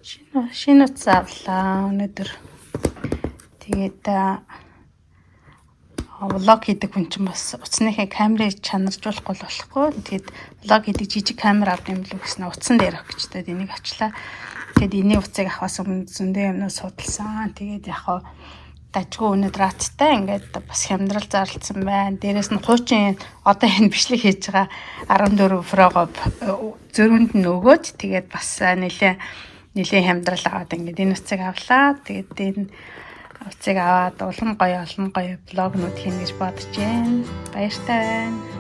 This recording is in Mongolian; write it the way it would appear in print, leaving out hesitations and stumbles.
Шинэ утас авлаа өнөөдөр. Тэгээд влог хийдэг хүн чинь бас утасныхаа камерыг чанаржуулахгүй болохгүй. Тэгээд влог хийдэг жижиг камер авд юм л гэсэн утсан дээр авах гэж тэгээд энийг авчлаа. Тэгээд эний утсыг авахаас өмнө зөндөө юмнууд судалсан. Тэгээд яг дажгүй өнөөдөр аттай ингээд бас хямдрал зарлцсан байна. Дээрээс нь хуучин одоо энэ бичлэг хийж байгаа 14 Pro-го зөрүүнд нь өгөөд тэгээд бас нэлээ хямдрал аваад ингээд энэ утсыг авлаа. Тэгээд энэ утсыг аваад улам гоё влогнууд хийнэ гэж бодож байна. Баяртай байна.